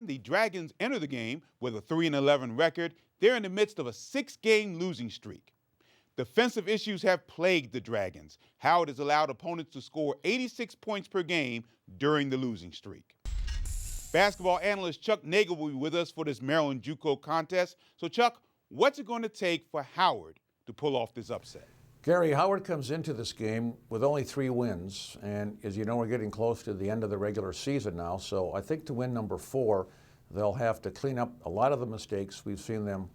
The Dragons enter the game with a 3-11 record. They're in the midst of a 6-game losing streak. Defensive issues have plagued the Dragons. Howard has allowed opponents to score 86 points per game during the losing streak. Basketball analyst Chuck Nagel will be with us for this Maryland JUCO contest. So Chuck, what's it going to take for Howard to pull off this upset? Gary, Howard comes into this game with only 3 wins, and as you know, we're getting close to the end of the regular season now, so I think to win number 4, they'll have to clean up a lot of the mistakes we've seen them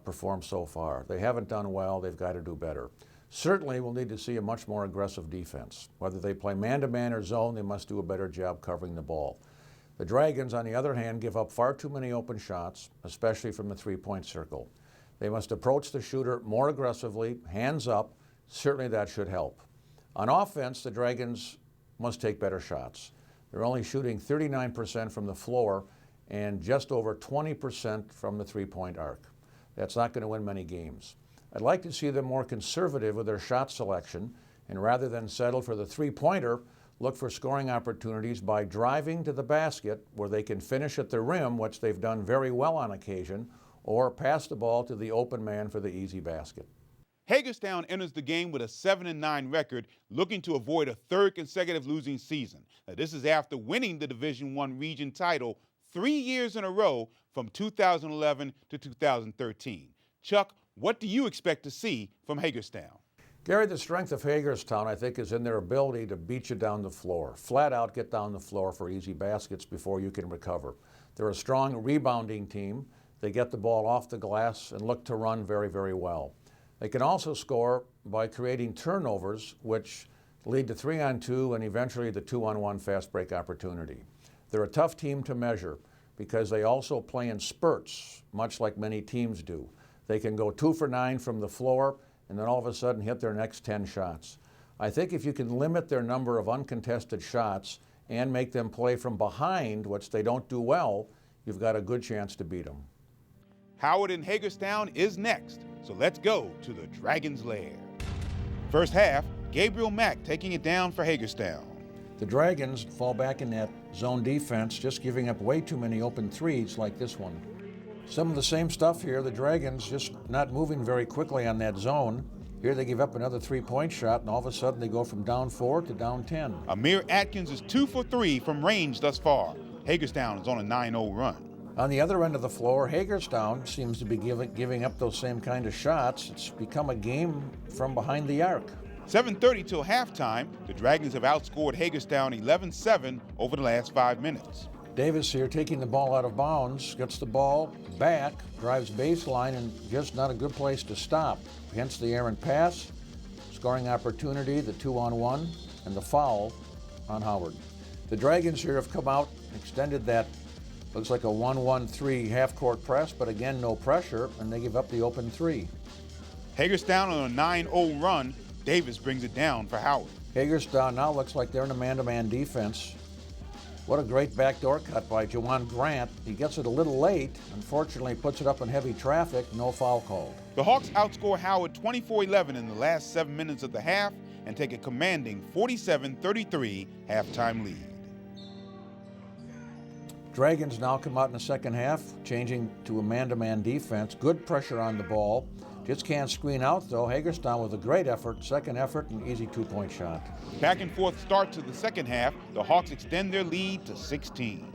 perform so far. They haven't done well, they've got to do better. Certainly we'll need to see a much more aggressive defense. Whether they play man-to-man or zone, they must do a better job covering the ball. The Dragons, on the other hand, give up far too many open shots, especially from the 3-point circle. They must approach the shooter more aggressively, hands up. Certainly that should help. On offense, the Dragons must take better shots. They're only shooting 39% from the floor and just over 20% from the 3-point arc. That's not going to win many games. I'd like to see them more conservative with their shot selection, and rather than settle for the 3-pointer, look for scoring opportunities by driving to the basket where they can finish at the rim, which they've done very well on occasion, or pass the ball to the open man for the easy basket. Hagerstown enters the game with a 7-9 record, looking to avoid a 3rd consecutive losing season. Now, this is after winning the Division I region title 3 years in a row from 2011 to 2013. Chuck, what do you expect to see from Hagerstown? Gary, the strength of Hagerstown, I think, is in their ability to beat you down the floor. Flat out get down the floor for easy baskets before you can recover. They're a strong rebounding team. They get the ball off the glass and look to run very, very well. They can also score by creating turnovers, which lead to 3-on-2 and eventually the 2-on-1 fast break opportunity. They're a tough team to measure because they also play in spurts, much like many teams do. They can go 2 for 9 from the floor and then all of a sudden hit their next 10 shots. I think if you can limit their number of uncontested shots and make them play from behind, which they don't do well, you've got a good chance to beat them. Howard and Hagerstown is next, so let's go to the Dragons Lair. First half, Gabriel Mack taking it down for Hagerstown. The Dragons fall back in that zone defense, just giving up way too many open threes like this one. Some of the same stuff here, the Dragons just not moving very quickly on that zone. Here they give up another 3-point shot, and all of a sudden they go from down 4 to down 10. Amir Atkins is 2 for 3 from range thus far. Hagerstown is on a 9-0 run. On the other end of the floor, Hagerstown seems to be giving up those same kind of shots. It's become a game from behind the arc. 7:30 till halftime. The Dragons have outscored Hagerstown 11-7 over the last 5 minutes. Davis here taking the ball out of bounds, gets the ball back, drives baseline, and just not a good place to stop. Hence the errant pass, scoring opportunity, the 2-on-1, and the foul on Howard. The Dragons here have come out, extended that, looks like a 1-1-3 half-court press, but again, no pressure, and they give up the open 3. Hagerstown on a 9-0 run. Davis brings it down for Howard. Hagerstown now looks like they're in a man-to-man defense. What a great backdoor cut by Juwan Grant. He gets it a little late. Unfortunately, puts it up in heavy traffic. No foul called. The Hawks outscore Howard 24-11 in the last 7 minutes of the half and take a commanding 47-33 halftime lead. Dragons now come out in the second half, changing to a man-to-man defense. Good pressure on the ball. Just can't screen out, though. Hagerstown with a great effort, second effort, an easy 2-point shot. Back and forth start to the second half. The Hawks extend their lead to 16.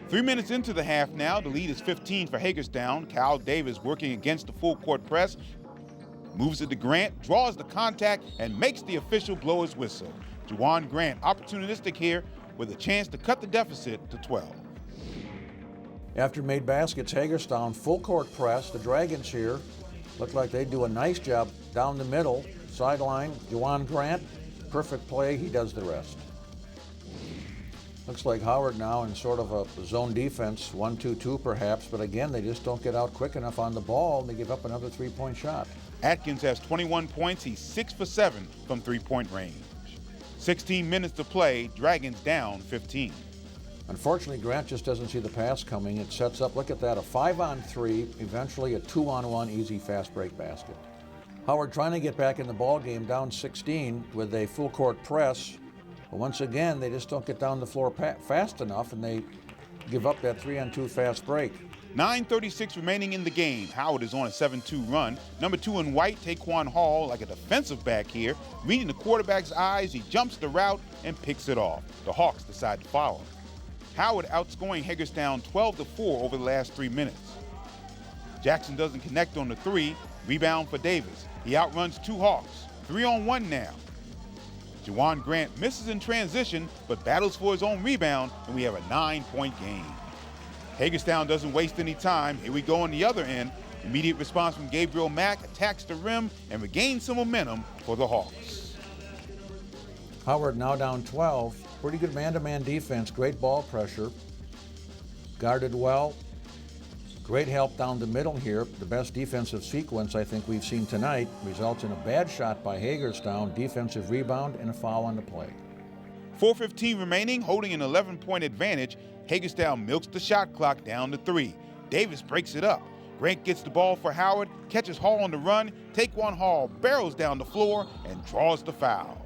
3 minutes into the half now, the lead is 15 for Hagerstown. Kyle Davis working against the full court press. Moves it to Grant, draws the contact, and makes the official blow his whistle. Juwan Grant opportunistic here with a chance to cut the deficit to 12. After made baskets, Hagerstown full court press. The Dragons here look like they do a nice job down the middle, sideline. Juwan Grant, perfect play, he does the rest. Looks like Howard now in sort of a zone defense, 1-2-2 perhaps, but again, they just don't get out quick enough on the ball, and they give up another 3-point shot. Atkins has 21 points. He's 6 for 7 from 3-point range. 16 minutes to play, Dragons down 15. Unfortunately, Grant just doesn't see the pass coming. It sets up, look at that, a 5-on-3, eventually a 2-on-1 easy fast break basket. Howard trying to get back in the ball game, down 16 with a full court press. But once again, they just don't get down the floor fast enough, and they give up that 3-on-2 fast break. 9:36 remaining in the game. Howard is on a 7-2 run. Number 2 in white, Taquan Hall, like a defensive back here. Reading the quarterback's eyes, he jumps the route and picks it off. The Hawks decide to follow. Howard outscoring Hagerstown 12-4 over the last 3 minutes. Jackson doesn't connect on the 3. Rebound for Davis. He outruns 2 Hawks. 3-on-1 now. Jawan Grant misses in transition, but battles for his own rebound, and we have a 9-point game. Hagerstown doesn't waste any time. Here we go on the other end. Immediate response from Gabriel Mack, attacks the rim, and regains some momentum for the Hawks. Howard now down 12. Pretty good man-to-man defense, great ball pressure. Guarded well. Great help down the middle here. The best defensive sequence I think we've seen tonight results in a bad shot by Hagerstown, defensive rebound, and a foul on the play. 4:15 remaining, holding an 11-point advantage. Hagerstown milks the shot clock down to 3. Davis breaks it up. Grant gets the ball for Howard, catches Hall on the run. Taquan Hall barrels down the floor and draws the foul.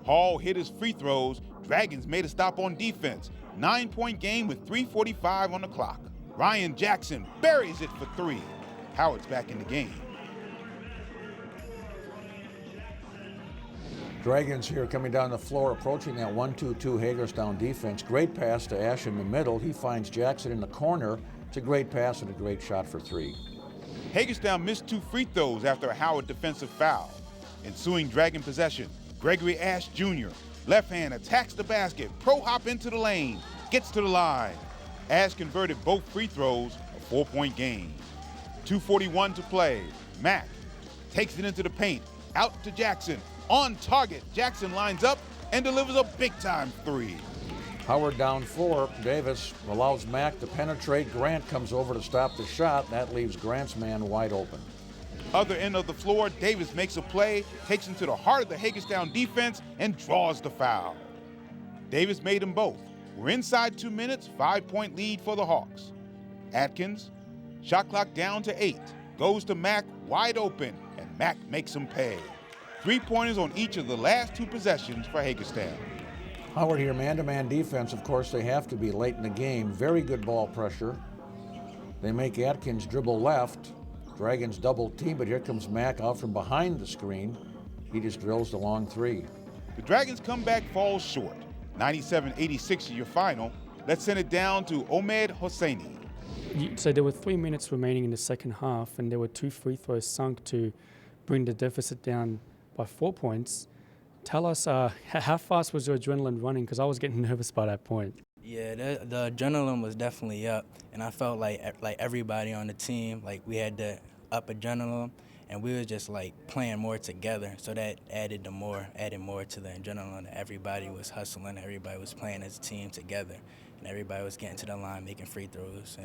Hall hit his free throws. Dragons made a stop on defense. 9-point game with 3:45 on the clock. Ryan Jackson buries it for 3. Howard's back in the game. Dragons here coming down the floor, approaching that 1-2-2 Hagerstown defense. Great pass to Ash in the middle. He finds Jackson in the corner. It's a great pass and a great shot for 3. Hagerstown missed 2 free throws after a Howard defensive foul. Ensuing Dragon possession, Gregory Ash Jr. Left hand attacks the basket, pro hop into the lane, gets to the line. Ash converted both free throws, a 4-point game. 2:41 to play. Mack takes it into the paint, out to Jackson. On target, Jackson lines up and delivers a big-time 3. Howard down 4. Davis allows Mack to penetrate. Grant comes over to stop the shot. That leaves Grant's man wide open. Other end of the floor, Davis makes a play, takes him to the heart of the Hagerstown defense, and draws the foul. Davis made them both. We're inside 2 minutes, 5-point lead for the Hawks. Atkins, shot clock down to 8, goes to Mack wide open, and Mack makes him pay. 3-pointers on each of the last 2 possessions for Hagerstown. Howard here, man-to-man defense, of course they have to be late in the game. Very good ball pressure. They make Atkins dribble left. Dragons double team, but here comes Mack out from behind the screen. He just drills the long 3. The Dragons' comeback falls short. 97-86 is your final. Let's send it down to Ahmed Hosseini. So there were 3 minutes remaining in the second half, and there were 2 free throws sunk to bring the deficit down by 4 points. Tell us, how fast was your adrenaline running? Because I was getting nervous by that point. Yeah, the adrenaline was definitely up, and I felt like everybody on the team, like we had the up adrenaline, and we were just like playing more together. So that added more to the adrenaline. Everybody was hustling, everybody was playing as a team together, and everybody was getting to the line, making free throws,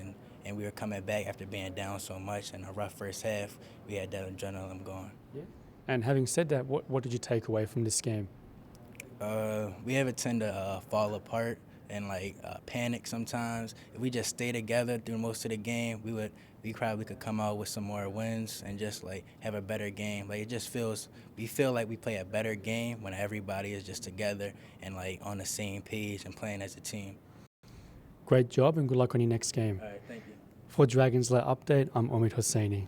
and we were coming back after being down so much in a rough first half. We had that adrenaline going. Yeah. And having said that, what did you take away from this game? We have a tend to fall apart and panic sometimes. If we just stay together through most of the game, we probably could come out with some more wins and just have a better game. We feel like we play a better game when everybody is just together and on the same page and playing as a team. Great job and good luck on your next game. All right, thank you. For Dragons Lair Update, I'm Ahmed Hosseini.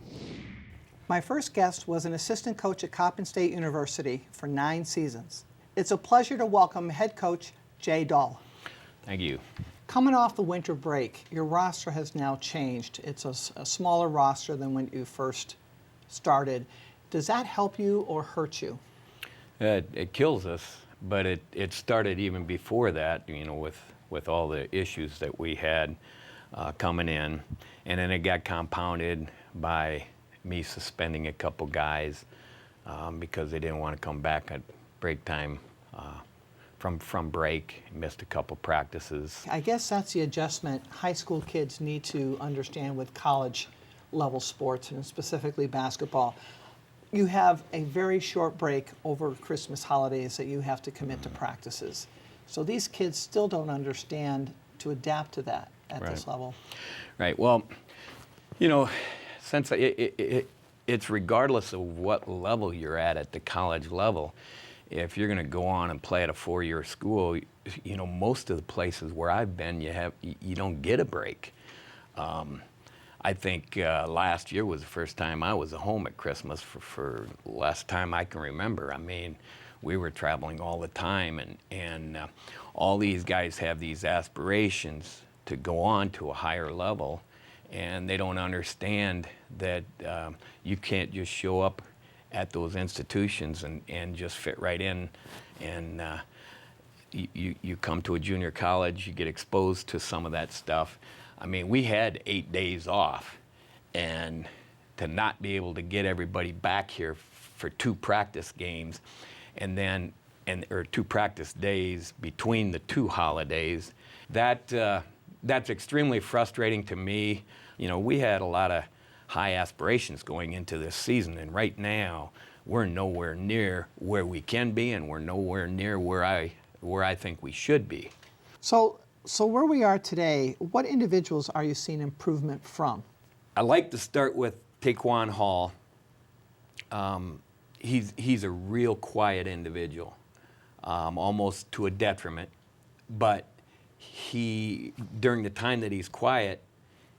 My first guest was an assistant coach at Coppin State University for 9 seasons. It's a pleasure to welcome head coach Jay Dahl. Thank you. Coming off the winter break, your roster has now changed. It's a smaller roster than when you first started. Does that help you or hurt you? It kills us, but it started even before that, with all the issues that we had coming in. And then it got compounded by me suspending a couple guys because they didn't want to come back at break time from break, missed a couple practices. I guess that's the adjustment high school kids need to understand with college level sports and specifically basketball. You have a very short break over Christmas holidays that you have to commit to practices. So these kids still don't understand to adapt to that at this level. Right. Well, since it's regardless of what level you're at the college level, if you're going to go on and play at a 4-year school, you know, most of the places where I've been, you don't get a break. I think last year was the first time I was home at Christmas for last time I can remember. I mean, we were traveling all the time, and all these guys have these aspirations to go on to a higher level, and they don't understand that you can't just show up at those institutions and just fit right in, and you come to a junior college, you get exposed to some of that stuff. I mean, we had 8 days off, and to not be able to get everybody back here for 2 practice games, or 2 practice days between the 2 holidays, that's extremely frustrating to me. You know, we had a lot of high aspirations going into this season, and right now we're nowhere near where we can be, and we're nowhere near where I think we should be. So where we are today, what individuals are you seeing improvement from? I like to start with Taquan Hall. He's a real quiet individual, almost to a detriment, but during the time that he's quiet,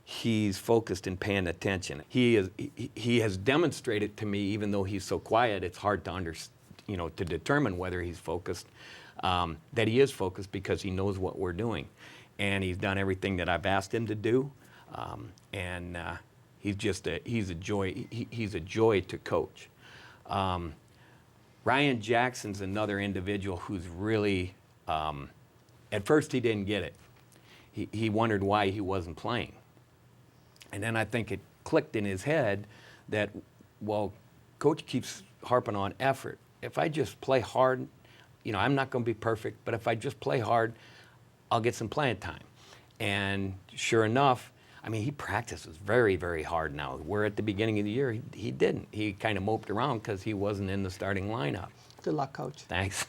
he's focused and paying attention. He has demonstrated to me, even though he's so quiet, it's hard to to determine whether he's focused, that he is focused because he knows what we're doing. And he's done everything that I've asked him to do. He's a joy to coach. Ryan Jackson's another individual who's really, at first he didn't get it. He wondered why he wasn't playing. And then I think it clicked in his head that, well, coach keeps harping on effort. If I just play hard, you know, I'm not going to be perfect, but if I just play hard, I'll get some playing time. And sure enough, I mean, he practices very, very hard now. Where at the beginning of the year, he didn't. He kind of moped around because he wasn't in the starting lineup. Good luck, Coach. Thanks.